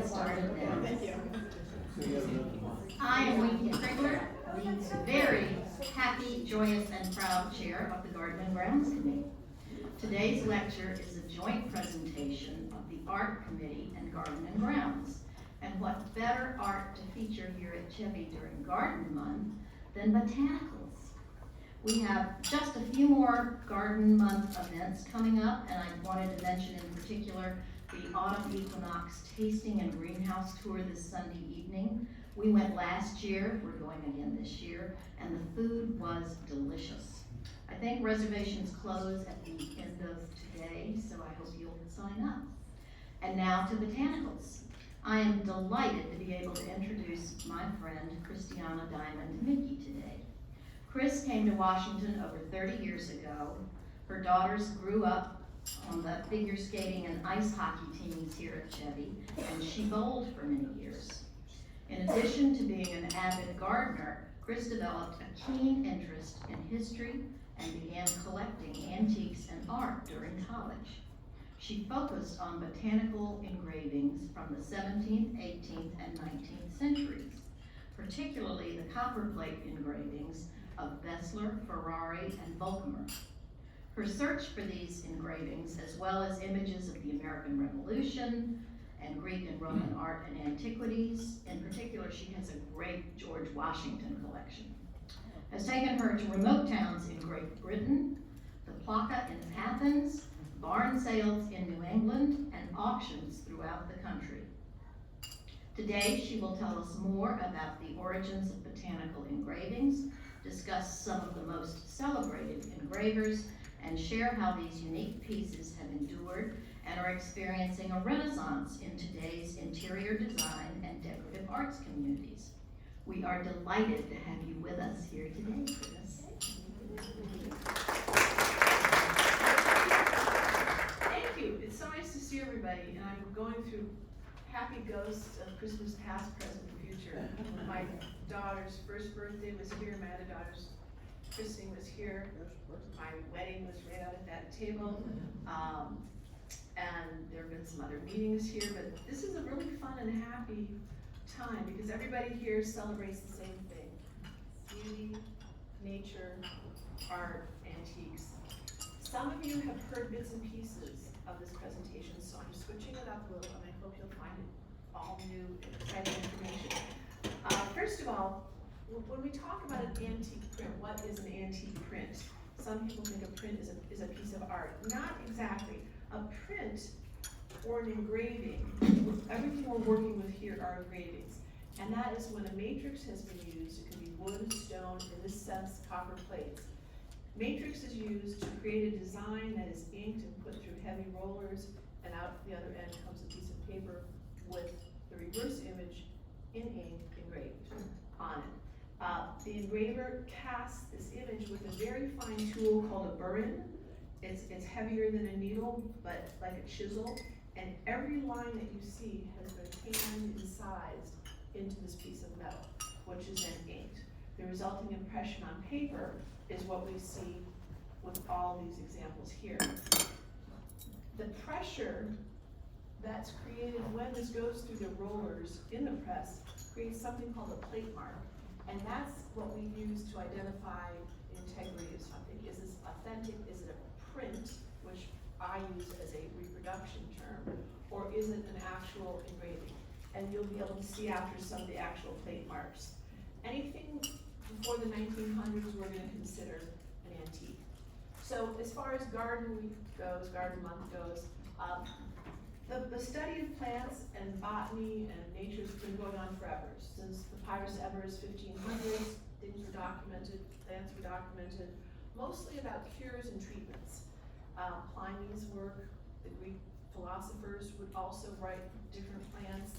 started now. Thank you. I am Winky Krigler, the very happy, joyous, and proud chair of the Garden and Grounds Committee. Today's lecture is a joint presentation of the Art Committee and Garden and Grounds. And what better art to feature here at Chevy during Garden Month than botanicals? We have just a few more Garden Month events coming up, and I wanted to mention in particular the Autumn Equinox Tasting and Greenhouse Tour this Sunday evening. We went last year, we're going again this year, and the food was delicious. I think reservations close at the end of today, so I hope you'll sign up. And now to botanicals. I am delighted to be able to introduce my friend Christiana Diamond Mickey today. Chris came to Washington over 30 years ago. Her daughters grew up on the figure skating and ice hockey teams here at Chevy, and she bowled for many years. In addition to being an avid gardener, Chris developed a keen interest in history and began collecting antiques and art during college. She focused on botanical engravings from the 17th, 18th, and 19th centuries, particularly the copperplate engravings of Bessler, Ferrari, and Volkamer. Her search for these engravings, as well as images of the American Revolution and Greek and Roman art and antiquities, in particular, she has a great George Washington collection, has taken her to remote towns in Great Britain, the Plaka in Athens, barn sales in New England, and auctions throughout the country. Today, she will tell us more about the origins of botanical engravings, discuss some of the most celebrated engravers, and share how these unique pieces have endured and are experiencing a renaissance in today's interior design and decorative arts communities. We are delighted to have you with us here today, Chris. Thank you. It's so nice to see everybody, and I'm going through happy ghosts of Christmas past, present, and future. My daughter's first birthday was here, my other daughter's christening was here, my wedding was right out at that table, and there have been some other meetings here, but this is a really fun and happy time because everybody here celebrates the same thing: beauty, nature, art, antiques. Some of you have heard bits and pieces of this presentation, so I'm switching it up a little, and I hope you'll find it all new and exciting information. First of all, when we talk about an antique print, what is an antique print? Some people think a print is a piece of art. Not exactly. A print or an engraving, everything we're working with here are engravings. And that is when a matrix has been used. It can be wood, stone, in this sense, copper plates. Matrix is used to create a design that is inked and put through heavy rollers, and out the other end comes a piece of paper with the reverse image in ink engraved on it. The engraver casts this image with a very fine tool called a burin. It's heavier than a needle, but like a chisel, and every line that you see has been hand incised into this piece of metal, which is then inked. The resulting impression on paper is what we see with all these examples here. The pressure that's created when this goes through the rollers in the press creates something called a plate mark. And that's what we use to identify the integrity of something. Is this authentic? Is it a print, which I use as a reproduction term, or is it an actual engraving? And you'll be able to see after some of the actual plate marks. Anything before the 1900s we're going to consider an antique. So as far as Garden Week goes, Garden Month goes, the study of plants and botany and nature has been going on forever. Since the Papyrus Evers 1500s, things were documented, plants were documented, mostly about cures and treatments. Pliny's work, the Greek philosophers would also write different plants,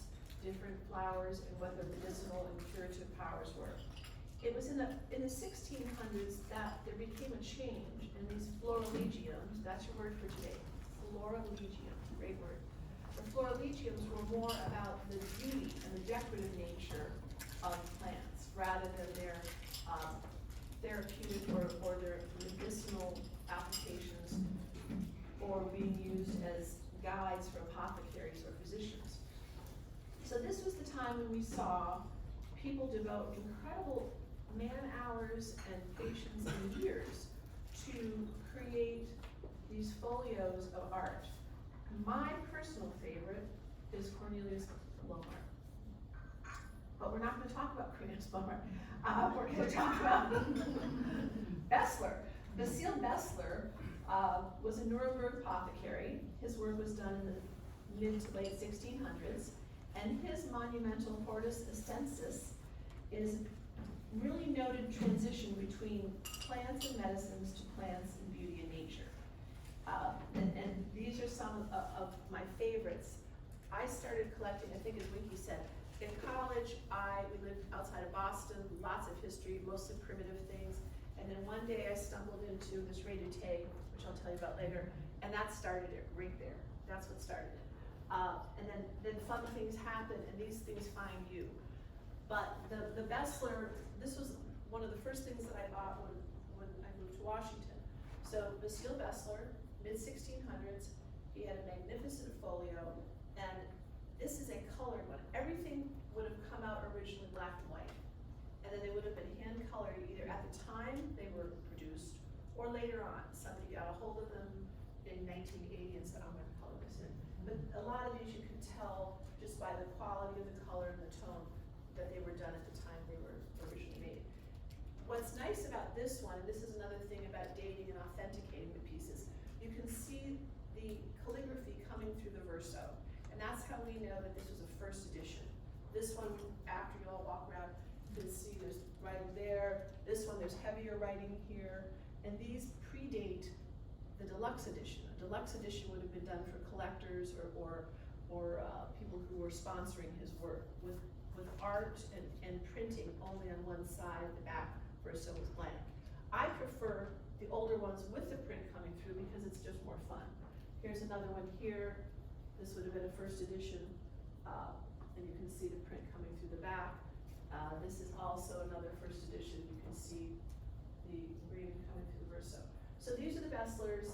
different flowers, and what their medicinal and curative powers were. It was in the 1600s that there became a change in these florilegiums. That's your word for today. Florilegium, great word. The florilegiums were more about the beauty and the decorative nature of plants rather than their therapeutic or their medicinal applications, or being used as guides for apothecaries or physicians. So this was the time when we saw people devote incredible man-hours and patience and years to create these folios of art. My personal favorite is Cornelius Blomart. But we're not gonna talk about Cornelius Blomart. We're gonna talk about Bessler. Basile Bessler was a Nuremberg apothecary. His work was done in the mid to late 1600s. And his monumental Hortus Essensis is really noted transition between plants and medicines to plants and beauty and nature. And these are some of my favorites. I started collecting, I think as Winky said, in college, we lived outside of Boston, lots of history, mostly primitive things. And then one day I stumbled into this Ré-Dutée, which I'll tell you about later, and that started it right there. That's what started it. And then fun things happen and these things find you. But the Bessler, this was one of the first things that I bought when I moved to Washington. So Basile Bessler, mid-1600s, he had a magnificent folio, and this is a colored one. Everything would have come out originally black and white. And then they would have been hand colored either at the time they were produced or later on. Somebody got a hold of them in 1980 and said, I'm gonna color this in. But a lot of these you could tell just by the quality of the color and the tone that they were done at the time they were originally made. What's nice about this one, and this is another thing about dating and authenticating the pieces, you can see the calligraphy coming through the verso. And that's how we know that this was a first edition. This one, after you all walk around, you can see there's writing there. This one, there's heavier writing here. And these predate the deluxe edition. A deluxe edition would have been done for collectors or people who were sponsoring his work with art and printing only on one side, the back verso was blank. I prefer the older ones with the print coming through because it's just more fun. Here's another one here. This would have been a first edition, and you can see the print coming through the back. This is also another first edition. You can see the engraving coming through the verso. So these are the Besslers.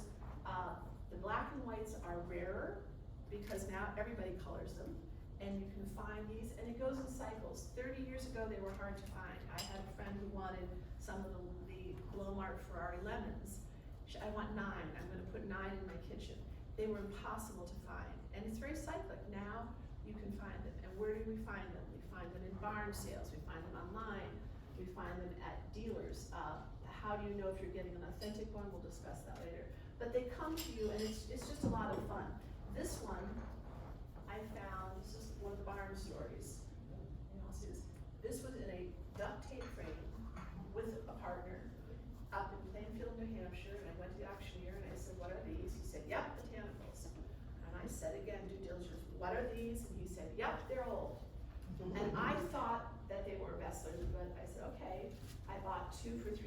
The black and whites are rarer because now everybody colors them, and you can find these, and it goes in cycles. 30 years ago, they were hard to find. I had a friend who wanted some of the Blomart Ferrari lemons. I want 9. I'm going to put 9 in my kitchen. They were impossible to find, and it's very cyclic. Now you can find them, and where do we find them? We find them in barn sales. We find them online. We find them at dealers. How do you know if you're getting an authentic one? We'll discuss that later. But they come to you, and it's just a lot of fun. This one I found. This is one of the barn stories. You know, this was in a duct tape frame with a partner up in Plainfield, New Hampshire, and I went to the auctioneer and I said, what are these? He said, yep, botanicals. And I said again, due diligence, what are these? And he said, yep, they're old. And I thought that they were Besslers, but I said, okay. I bought 2 for $350,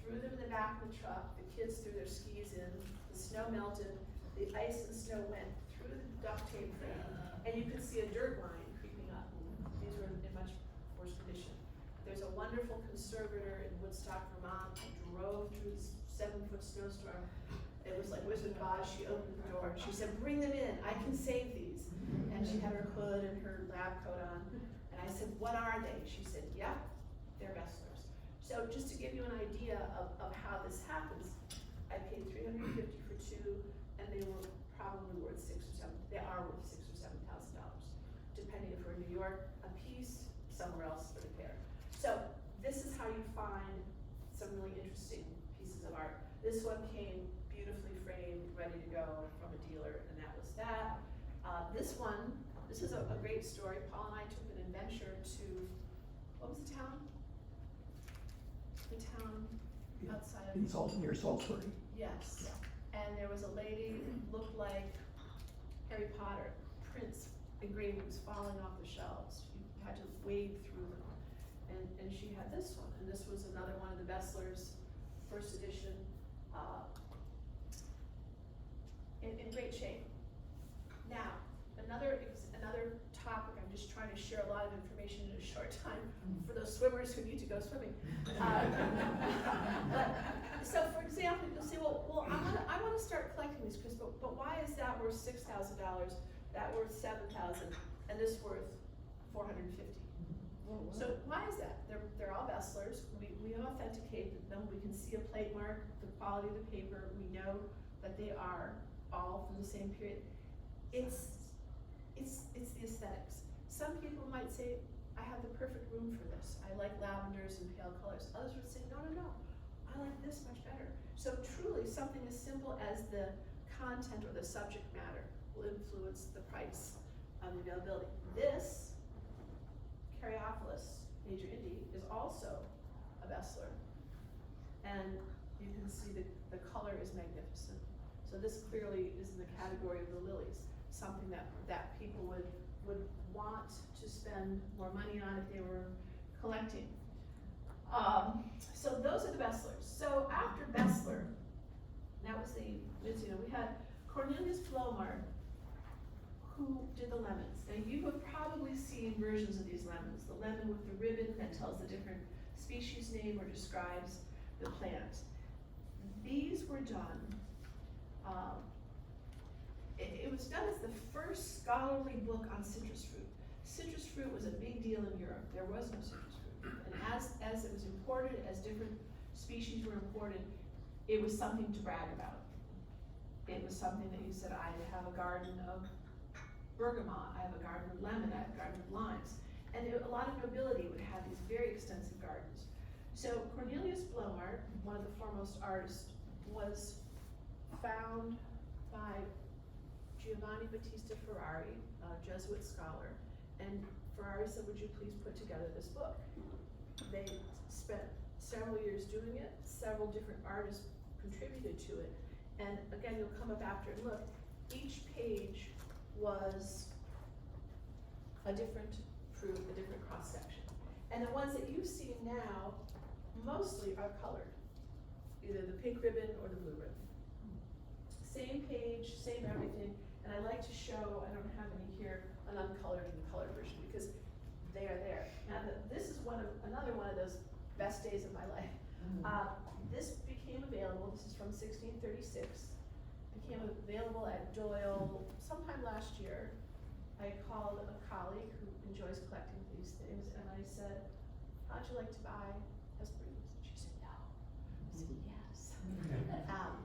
threw them in the back of the truck, the kids threw their skis in, the snow melted, the ice and snow went through the duct tape frame, and you could see a dirt line creeping up. These were in much worse condition. There's a wonderful conservator in Woodstock, Vermont. I drove through this 7-foot snowstorm. It was like Wizard of Oz. She opened the door and she said, bring them in, I can save these. And she had her hood and her lab coat on. And I said, what are they? She said, yep, they're Besslers. So just to give you an idea of how this happens, I paid $350 for 2, and they were probably worth $6,000 or $7,000. They are worth $6,000 or $7,000, depending if we're in New York, a piece, somewhere else for the pair. So this is how you find some really interesting pieces of art. This one came beautifully framed, ready to go from a dealer, and that was that. This is a great story. Paul and I took an adventure to, what was the town? The town outside of Near Salisbury. Yes. Yeah. And there was a lady who looked like Harry Potter, Prince engravings falling off the shelves. You had to wade through them. And she had this one, and this was another one of the Besslers, first edition, in great shape. Now, another topic, I'm just trying to share a lot of information in a short time for those swimmers who need to go swimming. So for example, you'll say, well, I want to start collecting these, Chris, but why is that worth $6,000? that worth 7,000, and this worth 450. So why is that? They're all Bestlers. We have authenticated them. We can see a plate mark, the quality of the paper. We know that they are all from the same period. It's the aesthetics. Some people might say, I have the perfect room for this. I like lavenders and pale colors. Others would say, no, I like this much better. So truly, something as simple as the content or the subject matter will influence the price of the availability. This, Caryophyllus Major Indie, is also a Bestler. And you can see the color is magnificent. So this clearly is in the category of the lilies, something that people would want to spend more money on if they were collecting. So those are the Bestlers. So after Bestler, that was we had Cornelius Blomar, who did the lemons. Now you have probably seen versions of these lemons. The lemon with the ribbon that tells the different species name or describes the plant. These were done, it was done as the first scholarly book on citrus fruit. Citrus fruit was a big deal in Europe. There was no citrus fruit. And as it was imported, as different species were imported, it was something to brag about. It was something that you said, I have a garden of bergamot, I have a garden of lemon, I have a garden of limes. And a lot of nobility would have these very extensive gardens. So Cornelius Blomar, one of the foremost artists, was found by Giovanni Battista Ferrari, a Jesuit scholar, and Ferrari said, would you please put together this book? They spent several years doing it, several different artists contributed to it, and again, you'll come up after and look, each page was a different fruit, a different cross-section. And the ones that you've seen now, mostly are colored, either the pink ribbon or the blue ribbon. Same page, same everything, and I like to show, I don't have any here, an uncolored and colored version because they are there. Now this is another one of those best days of my life. This became available, this is from 1636, became available at Doyle sometime last year. I called a colleague who enjoys collecting these things and I said, how'd you like to buy Hesperines? And she said, no. I said, yes.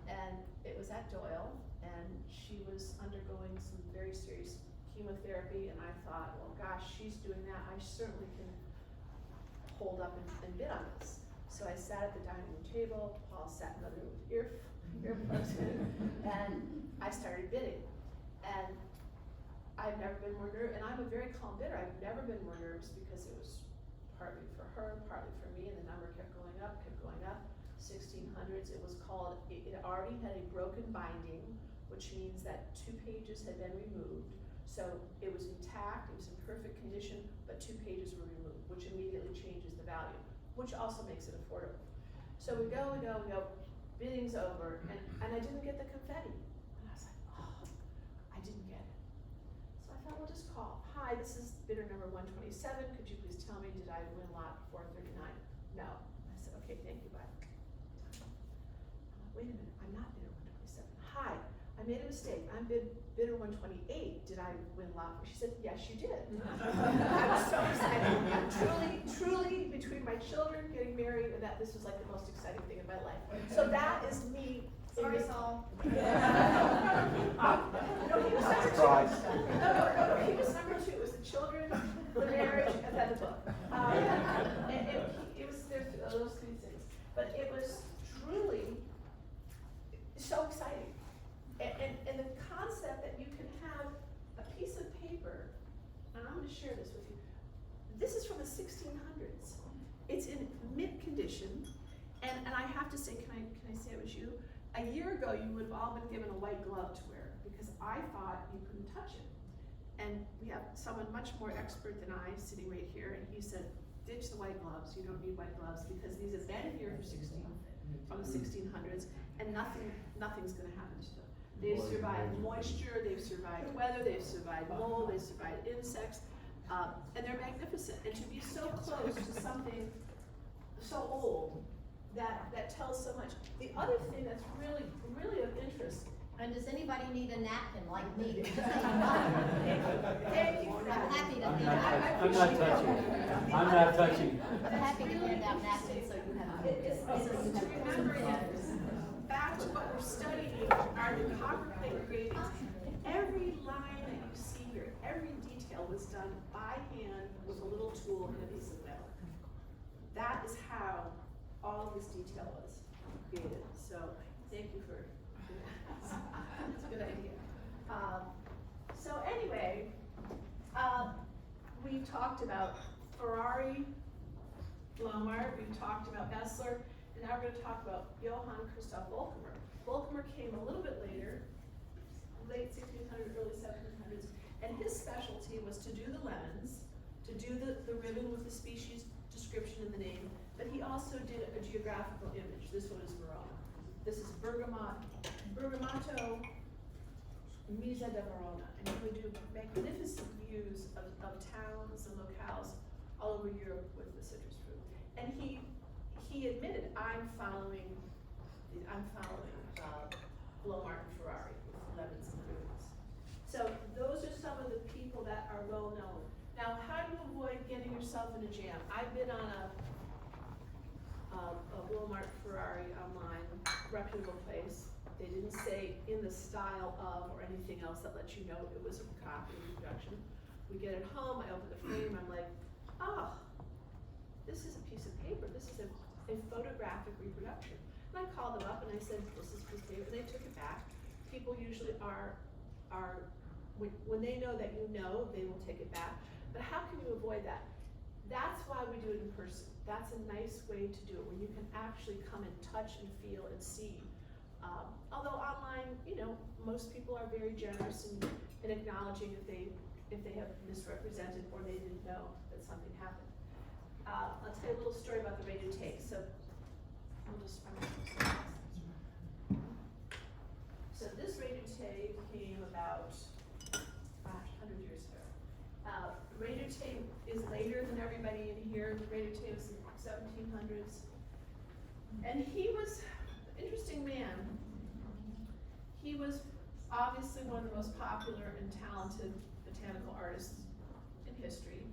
And it was at Doyle, and she was undergoing some very serious chemotherapy, and I thought, well, gosh, she's doing that. I certainly can hold up and bid on this. So I sat at the dining room table, Paul sat in the other room with earplugs in, and I started bidding. And I've never been more nervous, and I'm a very calm bidder. I've never been more nervous because it was partly for her, partly for me, and the number kept going up. 1600s, it was called, it already had a broken binding, which means that 2 pages had been removed. So it was intact, it was in perfect condition, but 2 pages were removed, which immediately changes the value, which also makes it affordable. So we go, bidding's over, and I didn't get the confetti. And I was like, oh, I didn't get it. So I thought, we'll just call. Hi, this is bidder number 127. Could you please tell me, did I win lot 439? No. I said, okay, thank you, bye. Wait a minute, I'm not bidder 127. Hi, I made a mistake. I'm bidder 128. Did I win lot? She said, yes, you did. I was so excited. Truly, between my children getting married and that, this was like the most exciting thing in my life. So that is me. Sorry, Saul. No, he was number 2. No, he was number 2. It was the children, the marriage, and then the book. It was those 3 things. But it was truly so exciting. And the concept that you can have a piece of paper, and I'm going to share this with you. This is from the 1600s. It's in mint condition, and I have to say, can I say it was you? A year ago, you would have all been given a white glove to wear because I thought you couldn't touch it. And we have someone much more expert than I sitting right here, and he said, ditch the white gloves. You don't need white gloves because these have been here from the 1600s, and nothing's going to happen to them. They've survived moisture, they've survived weather, they've survived mold, they've survived insects, and they're magnificent. And to be so close to something so old that tells so much. The other thing that's really of interest, And does anybody need a napkin like me? Thank you for I'm that. happy to I'm hand not out. touching. I'm not touching. I'm not touching. I'm happy to hand out napkins so you have. To remember it, back to what we're studying are the copper plate engravings. Every line that you see here, every detail was done by hand with a little tool and a piece of metal. That is how all of this detail was created. So thank you for doing that. That's a good idea. So anyway, we've talked about Ferrari, Blomart, we've talked about Bessler, and now we're going to talk about Johann Christoph Volckmer. Volckmer came a little bit later, late 1600s, early 1700s, and his specialty was to do the lemons, to do the ribbon with the species description in the name, but he also did a geographical image. This one is Verona. This is Bergamato Misa da Verona, and he would do magnificent views of towns and locales all over Europe with the citrus fruit. And he admitted, I'm following Blomart and Ferrari with lemons and ribbons. So those are some of the people that are well known. Now, how do you avoid getting yourself in a jam? I've been on a Blomart Ferrari online, reputable place. They didn't say in the style of or anything else that lets you know it was a copy reproduction. We get it home, I open the frame, I'm like, oh, this is a piece of paper. This is a photographic reproduction. And I called them up and I said, this is a piece of paper. And they took it back. People usually are when they know that you know, they will take it back. But how can you avoid that? That's why we do it in person. That's a nice way to do it, when you can actually come and touch and feel and see. Although online, you know, most people are very generous in acknowledging if they have misrepresented or they didn't know that something happened. I'll tell you a little story about the radio tape. So this radio tape came about 100 years ago. Radio tape is later than everybody in here. The radio tape is in the 1700s. And he was an interesting man. He was obviously one of the most popular and talented botanical artists in history.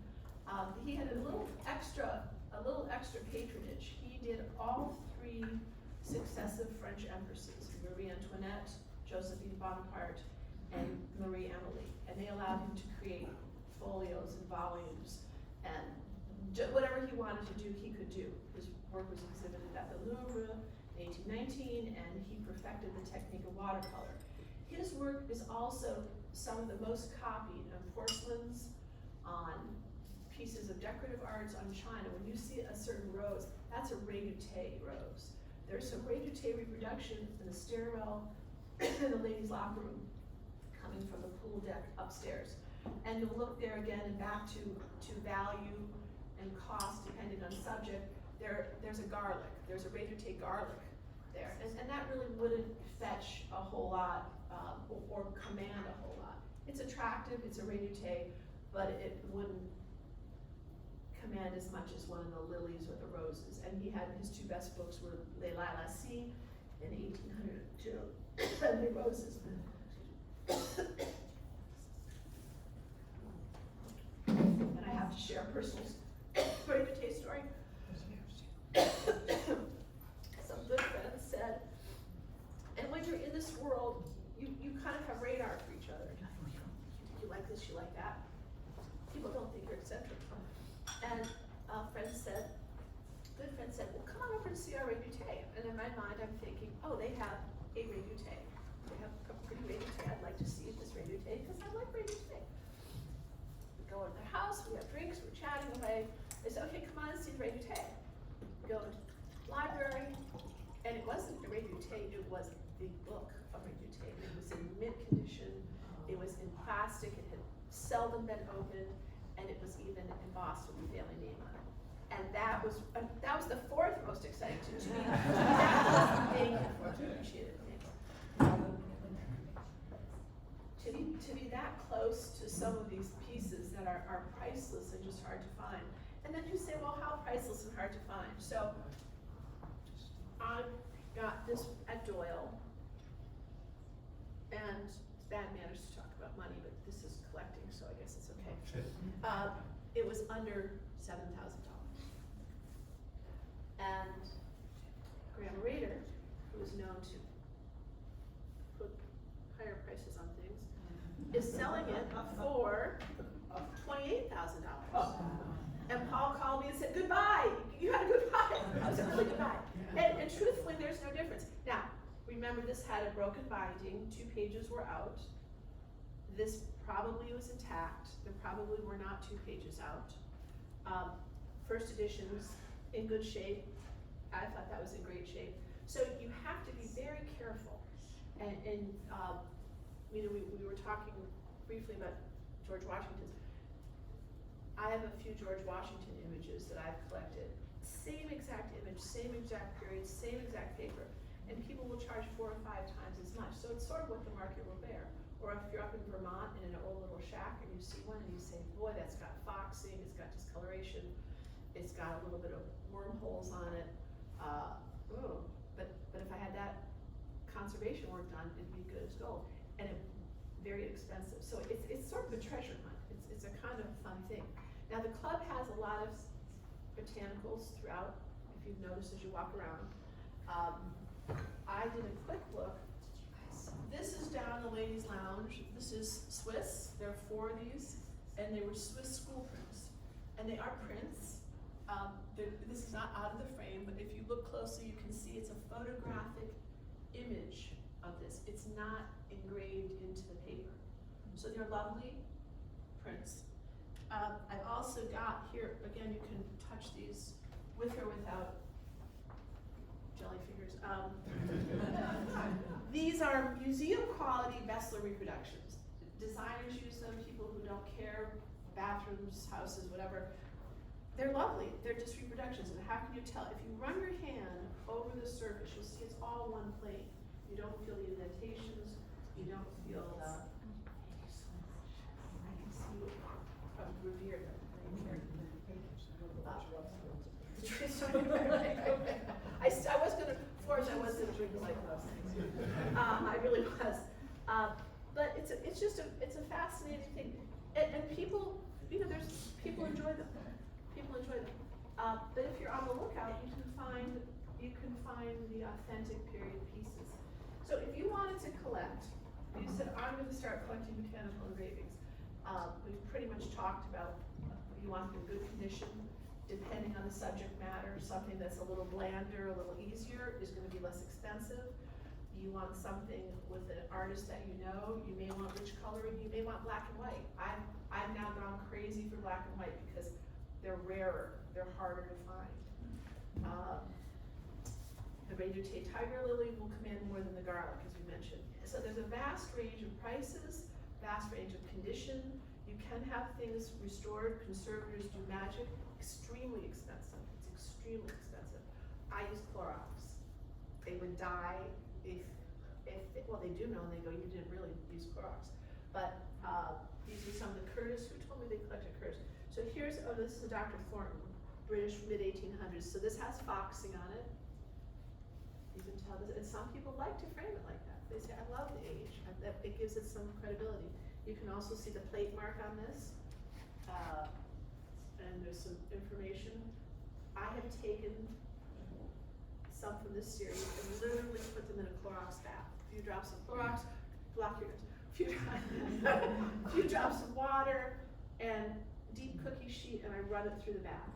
He had a little extra patronage. He did all three successive French empresses, Marie Antoinette, Josephine Bonaparte, and Marie Amélie. And they allowed him to create folios and volumes, and whatever he wanted to do, he could do. His work was exhibited at the Louvre in 1819, and he perfected the technique of watercolor. His work is also some of the most copied on porcelains, on pieces of decorative arts, on china. When you see a certain rose, that's a redoute rose. There's some redoute reproduction in the stairwell in the ladies' locker room, coming from the pool deck upstairs. And you'll look there again and back to value and cost, depending on subject. There's a garlic. There's a redoute garlic there, and that really wouldn't fetch a whole lot or command a whole lot. It's attractive. It's a redoute, but it wouldn't command as much as one of the lilies or the roses. And he had his two best books were Les Lilacies in 1802 and the Roses. And I have to share a personal redoute story. Some good friends said, and when you're in this world, you kind of have radar for each other. You like this, you like that. People don't think you're eccentric. And a friend said, good friend said, well, come on over and see our redoute. And in my mind, I'm thinking, oh, they have a redoute. They have a pretty redoute. I'd like to see this redoute because I like redoute. We go to their house, we have drinks, we're chatting away. They said, okay, come on and see the redoute. We go to the library, and it wasn't a redoute, it was the book of redoute. It was in mint condition, it was in plastic, it had seldom been opened, and it was even embossed with the family name on it. And that was the fourth most exciting to me. Thank you for it, appreciate it. To be that close to some of these pieces that are priceless and just hard to find. And then you say, well, how priceless and hard to find? So I got this at Doyle. and it's bad manners to talk about money, but this is collecting, so I guess it's okay. It was under $7,000. And Graham Rader, who is known to put higher prices on things, is selling it for $28,000. And Paul called me and said, goodbye, you had a good buy. I said, really goodbye. And truthfully, there's no difference. Now, remember this had a broken binding, 2 pages were out. This probably was intact. There probably were not 2 pages out. First editions in good shape. I thought that was in great shape. So you have to be very careful. And you know, we were talking briefly about George Washington's. I have a few George Washington images that I've collected. Same exact image, same exact period, same exact paper. And people will charge 4 or 5 times as much. So it's sort of what the market will bear. Or if you're up in Vermont in an old little shack and you see one and you say, boy, that's got foxing, it's got discoloration, it's got a little bit of wormholes on it. But if I had that conservation work done, it'd be good as gold. And very expensive. So it's sort of a treasure hunt. It's a kind of fun thing. Now the club has a lot of botanicals throughout, if you've noticed as you walk around. I did a quick look. This is down the ladies' lounge. This is Swiss. There are 4 of these, and they were Swiss school prints. And they are prints. This is not out of the frame, but if you look closely, you can see it's a photographic image of this. It's not engraved into the paper. So they're lovely prints. I've also got here, again, you can touch these with or without jelly fingers. These are museum quality Bessler reproductions. Designers use them, people who don't care, bathrooms, houses, whatever. They're lovely, they're just reproductions, and how can you tell? If you run your hand over the surface, you'll see it's all one plane. You don't feel the indentations, you don't feel the, I can see from Revere that I was gonna, Forrest, I was gonna drink like those things. I really was. But it's just a fascinating thing. And people, you know, people enjoy them. People enjoy them. But if you're on the lookout, you can find the authentic period pieces. So if you wanted to collect, you said, I'm gonna start collecting mechanical engravings. We've pretty much talked about, you want them in good condition, depending on the subject matter. Something that's a little blander, a little easier is gonna be less expensive. You want something with an artist that you know, you may want rich coloring, you may want black and white. I've now gone crazy for black and white because they're rarer, they're harder to find. The Reduté Tiger Lily will command more than the garlic, as you mentioned. So there's a vast range of prices, vast range of condition. You can have things restored, conservators do magic, extremely expensive, it's extremely expensive. I use Clorox. They would die if well, they do know and they go, you didn't really use Clorox. But these are some of the Curtis, who told me they collected Curtis. So here's, oh, this is a Dr. Thornton, British mid-1800s. So this has foxing on it. You can tell this, and some people like to frame it like that. They say, I love the age. It gives it some credibility. You can also see the plate mark on this. And there's some information. I have taken some from this series and literally put them in a Clorox bath. A few drops of Clorox, block your nose. A few drops of water and deep cookie sheet, and I run it through the bath.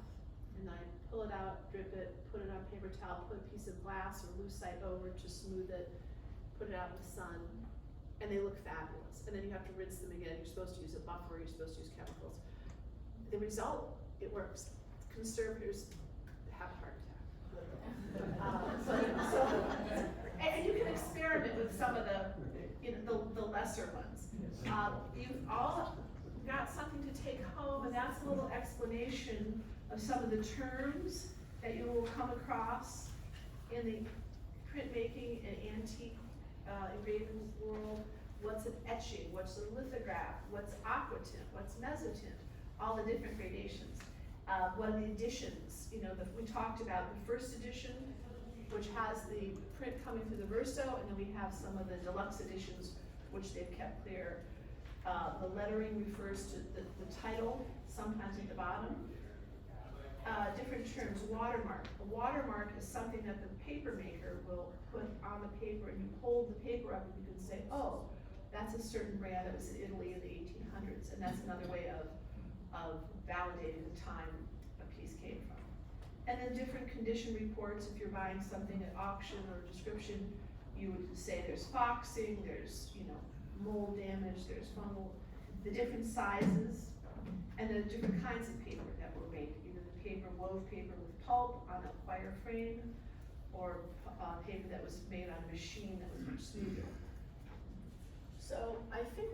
And I pull it out, drip it, put it on paper towel, put a piece of glass or lucite over to smooth it, put it out in the sun, and they look fabulous. And then you have to rinse them again. You're supposed to use a buffer, you're supposed to use chemicals. The result, it works. Conservators have a heart attack. And you can experiment with some of the, you know, the lesser ones. You've all got something to take home, and that's a little explanation of some of the terms that you will come across in the printmaking and antique engraving world. What's an etching? What's a lithograph? What's aquatint? What's mezzotint? All the different gradations. What are the editions? You know, we talked about the first edition, which has the print coming through the verso, and then we have some of the deluxe editions which they've kept clear. The lettering refers to the title, sometimes at the bottom. Different terms, watermark. A watermark is something that the paper maker will put on the paper, and you hold the paper up and you can say, oh, that's a certain brand that was in Italy in the 1800s, and that's another way of validating the time a piece came from. And then different condition reports, if you're buying something at auction or description, you would say there's foxing, there's, mold damage, there's fungal, the different sizes, and the different kinds of paper that were made, either the paper, wove paper with pulp on a wire frame, or paper that was made on a machine that was much smoother. So I think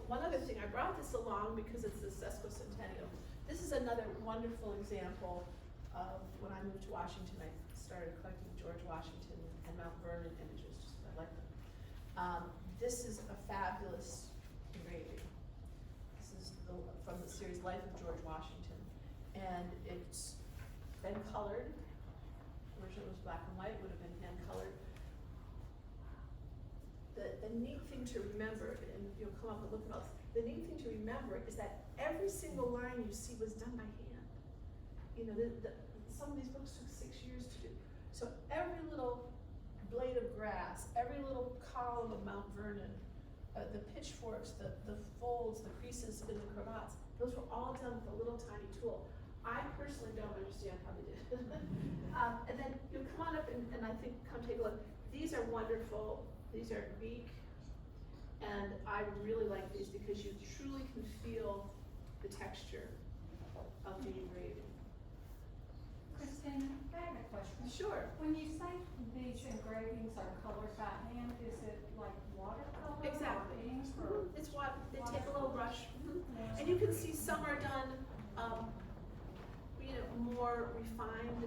one other thing, I brought this along because it's the sesquicentennial. This is another wonderful example of when I moved to Washington, I started collecting George Washington and Mount Vernon images, just I like them. This is a fabulous engraving. This is from the series Life of George Washington. And it's been colored. Originally it was black and white, would have been hand colored. The neat thing to remember, and you'll come up and look at all this, the neat thing to remember is that every single line you see was done by hand. Some of these books took 6 years to do. So every little blade of grass, every little column of Mount Vernon, the pitchforks, the folds, the creases in the cravats, those were all done with a little tiny tool. I personally don't understand how they did it. And then you'll come on up and I think come take a look. These are wonderful. These are Greek, and I really like these because you truly can feel the texture of the engraving. Christina, I have a question. Sure. When you say these engravings are colored by hand, is it like watercolor? Exactly. Or ink or? It's what, they take a little brush. Yeah. And you can see some are done, more refined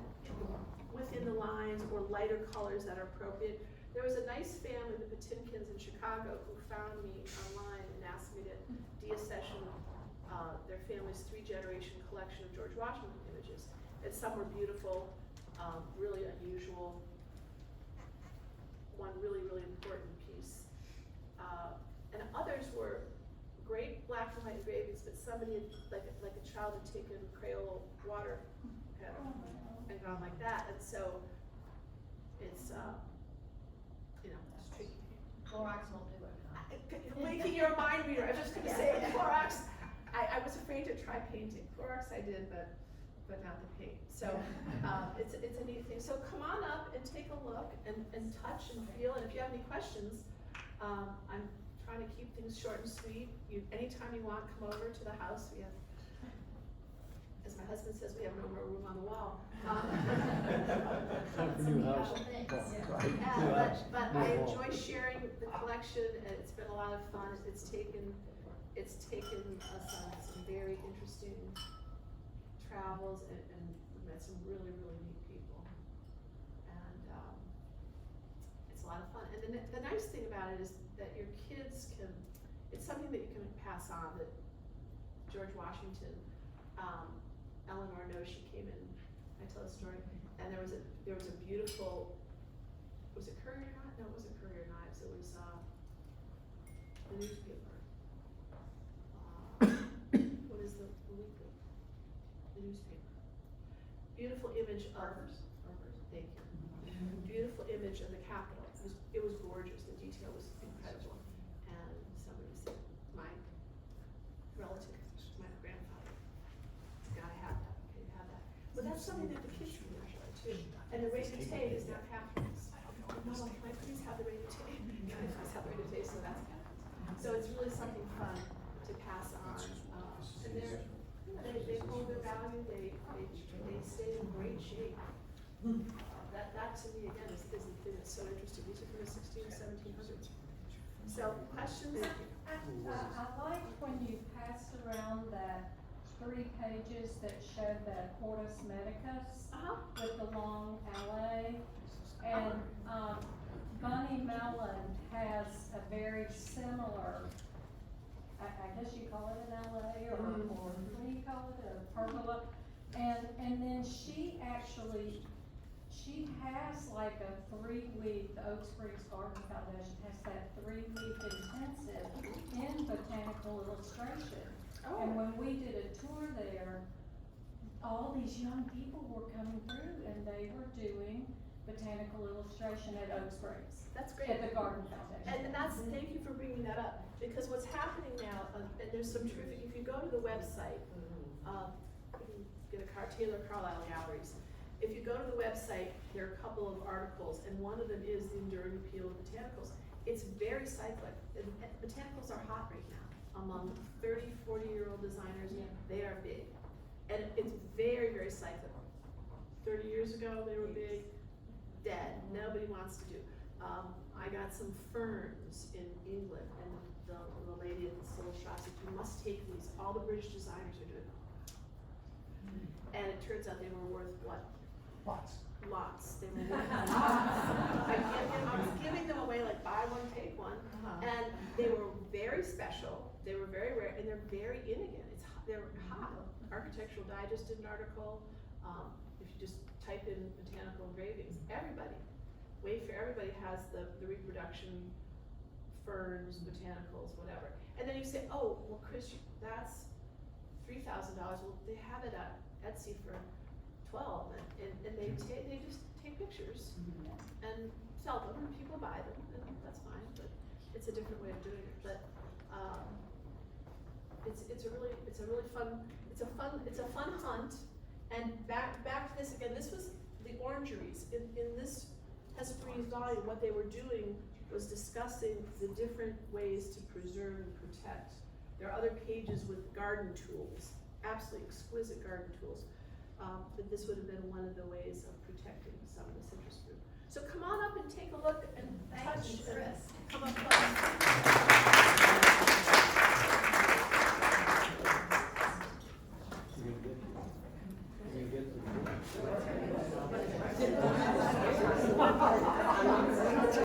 within the lines or lighter colors that are appropriate. There was a nice family, the Botanicals in Chicago, who found me online and asked me to deaccession their family's 3-generation collection of George Washington images. And some were beautiful, really unusual. One really, really important piece. And others were great black and white engravings, but somebody had, like a child had taken Crayola water pen and gone like that. And so it's, it's tricky. Clorox won't do it. Making your mind reader, I was just gonna say Clorox. I was afraid to try painting. Clorox I did, but not the paint. So it's a neat thing. So come on up and take a look and touch and feel. And if you have any questions, I'm trying to keep things short and sweet. Anytime you want, come over to the house. We have, as my husband says, we have no more room on the wall. Time for new house. But I enjoy sharing the collection, and it's been a lot of fun. It's taken us on some very interesting travels, and we've met some really, really neat people. And it's a lot of fun. And the nice thing about it is that your kids it's something that you can pass on, that George Washington, Eleanor knows. She came in, I tell a story, and there was a beautiful, was it Courier Knives? No, it wasn't Courier Knives, it was the newspaper. What is the weekly? The newspaper. Beautiful image of Harper's. Thank you. Beautiful image of the Capitol. It was gorgeous. The detail was incredible. And somebody said, my relative, my grandfather, gotta have that. Okay, have that. But that's something that the kids really enjoy too. And the ratatouille is not Catherine's. No, can I please have the ratatouille? Can I please have the ratatouille? So that's Catherine's. So it's really something fun to pass on. And they hold their value. They stay in great shape. That to me again is the thing that's so interesting. These are from the 1700s. So questions? I like when you pass around the 3 pages that show the Hortus Medicus with the long alley. And Bunny Mellon has a very similar, I guess you call it an alley, or what do you call it, a pergola? And then she actually she has like a 3-week, the Oak Springs Garden Foundation has that 3-week intensive in botanical illustration. And when we did a tour there, all these young people were coming through and they were doing botanical illustration at Oak Springs, That's great. at the Garden Foundation. And that's, thank you for bringing that up, because what's happening now, and there's some terrific, if you go to the website, you can get a Taylor Carlisle Galleries. If you go to the website, there are a couple of articles, and one of them is the enduring appeal of botanicals. It's very cyclic, and botanicals are hot right now among 30, 40-year-old designers. Yeah. They are big, and it's very, very cyclical. 30 years ago, they were big, dead, nobody wants to do. I got some ferns in England, and the lady at the Soul shop said, you must take these, all the British designers are doing them. And it turns out they were worth what? Lots. They were worth lots. I was giving them away like buy one, take one. And they were very special, they were very rare, and they're very in again. They're hot. Architectural Digest did an article. If you just type in botanical engravings, Wayfair, everybody has the reproduction, ferns, botanicals, whatever. And then you say, oh, well, Chris, that's $3,000. Well, they have it at Etsy for $12, and they just take pictures and sell them, and people buy them, and that's fine. But it's a different way of doing it. But it's a really fun hunt. And back to this again. This was the orangeries in this Hespery's volume. What they were doing was discussing the different ways to preserve and protect. There are other pages with garden tools, absolutely exquisite garden tools. But this would have been one of the ways of protecting some of the citrus fruit. So come on up and take a look and touch and come up close.